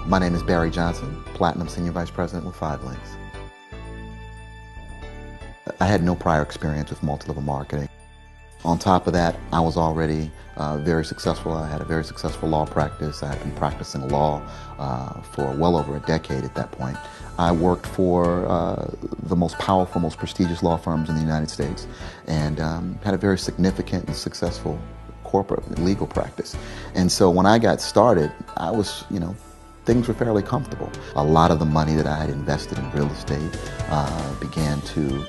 My name is Barry Johnson, Platinum Senior Vice President with 5 Links. I had no prior experience with multi-level marketing. On top of that, I was already very successful. I had a very successful law practice. I had been practicing law for well over a decade at that point. I worked for the most powerful, most prestigious law firms in the United States and had a very significant and successful corporate legal practice. And so when I got started, I was, things were fairly comfortable. A lot of the money that I had invested in real estate began to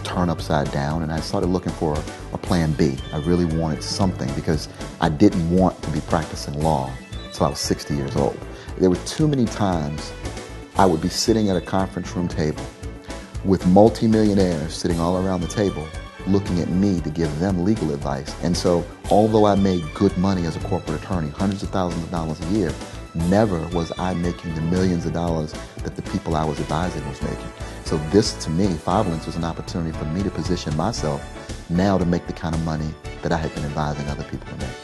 turn upside down, and I started looking for a plan B. I really wanted something because I didn't want to be practicing law until I was 60 years old. There were too many times I would be sitting at a conference room table with multimillionaires sitting all around the table looking at me to give them legal advice. And so although I made good money as a corporate attorney, hundreds of thousands of dollars a year, never was I making the millions of dollars that the people I was advising was making. So this, to me, 5 Links was an opportunity for me to position myself now to make the kind of money that I had been advising other people to make.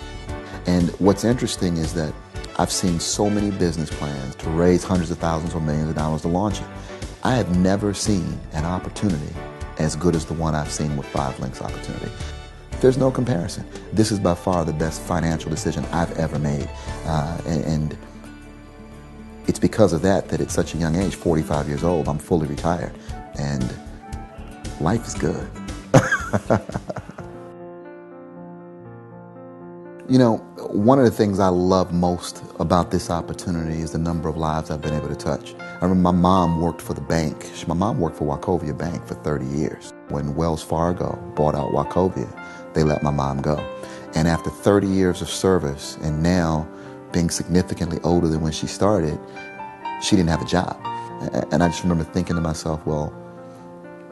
And what's interesting is that I've seen so many business plans to raise hundreds of thousands or millions of dollars to launch it. I have never seen an opportunity as good as the one I've seen with 5 Links opportunity. There's no comparison. This is by far the best financial decision I've ever made. And it's because of that at such a young age, 45 years old, I'm fully retired. And life is good. One of the things I love most about this opportunity is the number of lives I've been able to touch. I remember my mom worked for the bank. My mom worked for Wachovia Bank for 30 years. When Wells Fargo bought out Wachovia, they let my mom go. And after 30 years of service, and now being significantly older than when she started, she didn't have a job. And I just remember thinking to myself, well,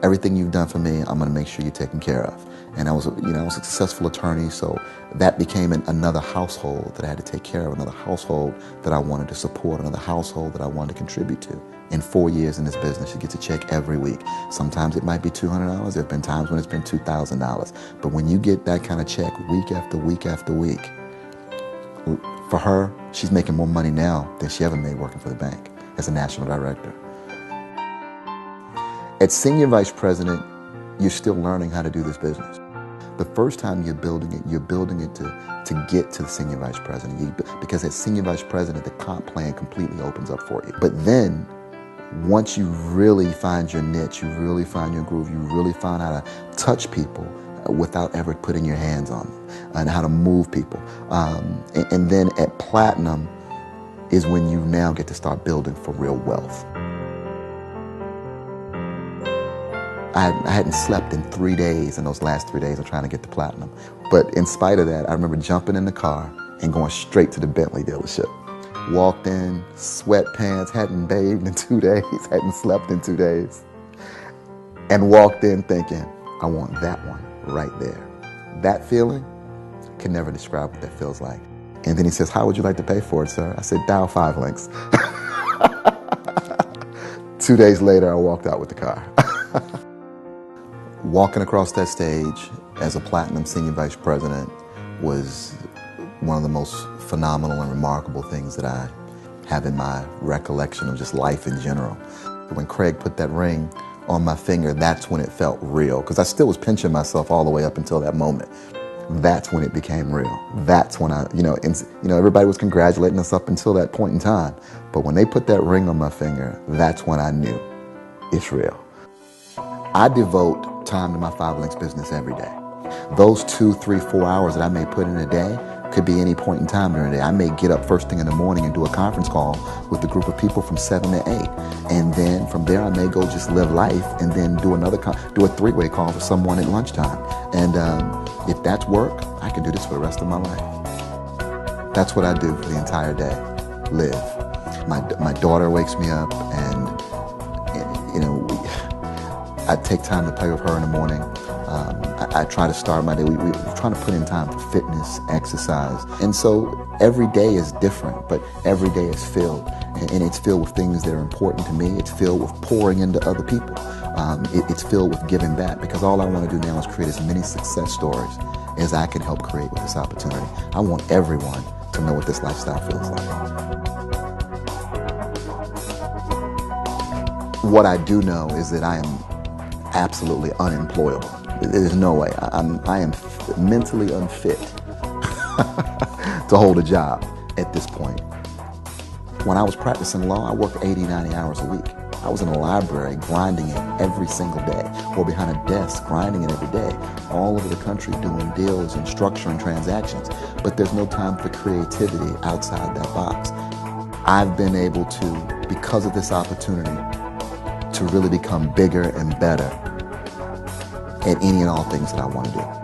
everything you've done for me, I'm going to make sure you're taken care of. And I was a successful attorney, so that became another household that I had to take care of, another household that I wanted to support, another household that I wanted to contribute to. In 4 years in this business, you get a check every week. Sometimes it might be $200. There have been times when it's been $2,000. But when you get that kind of check week after week after week, for her, she's making more money now than she ever made working for the bank as a national director. At Senior Vice President, you're still learning how to do this business. The first time you're building it to get to the Senior Vice President. Because as Senior Vice President, the comp plan completely opens up for you. But then, once you really find your niche, you really find your groove, you really find how to touch people without ever putting your hands on them, and how to move people. And then at Platinum is when you now get to start building for real wealth. I hadn't slept in 3 days in those last 3 days of trying to get to Platinum. But in spite of that, I remember jumping in the car and going straight to the Bentley dealership. Walked in, sweatpants, hadn't bathed in 2 days, hadn't slept in 2 days. And walked in thinking, I want that one right there. That feeling, can never describe what that feels like. And then he says, how would you like to pay for it, sir? I said, dial 5 Links. 2 days later, I walked out with the car. Walking across that stage as a Platinum Senior Vice President was one of the most phenomenal and remarkable things that I have in my recollection of just life in general. When Craig put that ring on my finger, that's when it felt real, because I still was pinching myself all the way up until that moment. That's when it became real. That's when everybody was congratulating us up until that point in time. But when they put that ring on my finger, that's when I knew it's real. I devote time to my 5 Links business every day. Those 2, 3, 4 hours that I may put in a day could be any point in time during the day. I may get up first thing in the morning and do a conference call with a group of people from 7 to 8. And then from there, I may go just live life and then do a 3-way call for someone at lunchtime. And if that's work, I can do this for the rest of my life. That's what I do for the entire day, live. My daughter wakes me up and I take time to play with her in the morning. I try to start my day. We're trying to put in time for fitness, exercise. And so every day is different, but every day is filled. And it's filled with things that are important to me. It's filled with pouring into other people. It's filled with giving back, because all I want to do now is create as many success stories as I can help create with this opportunity. I want everyone to know what this lifestyle feels like. what I do know is that I am absolutely unemployable. There's no way. I am mentally unfit to hold a job at this point. When I was practicing law, I worked 80, 90 hours a week. I was in a library grinding it every single day, or behind a desk grinding it every day, all over the country doing deals and structuring transactions. But there's no time for creativity outside that box. I've been able to, because of this opportunity, to really become bigger and better at any and all things that I want to do.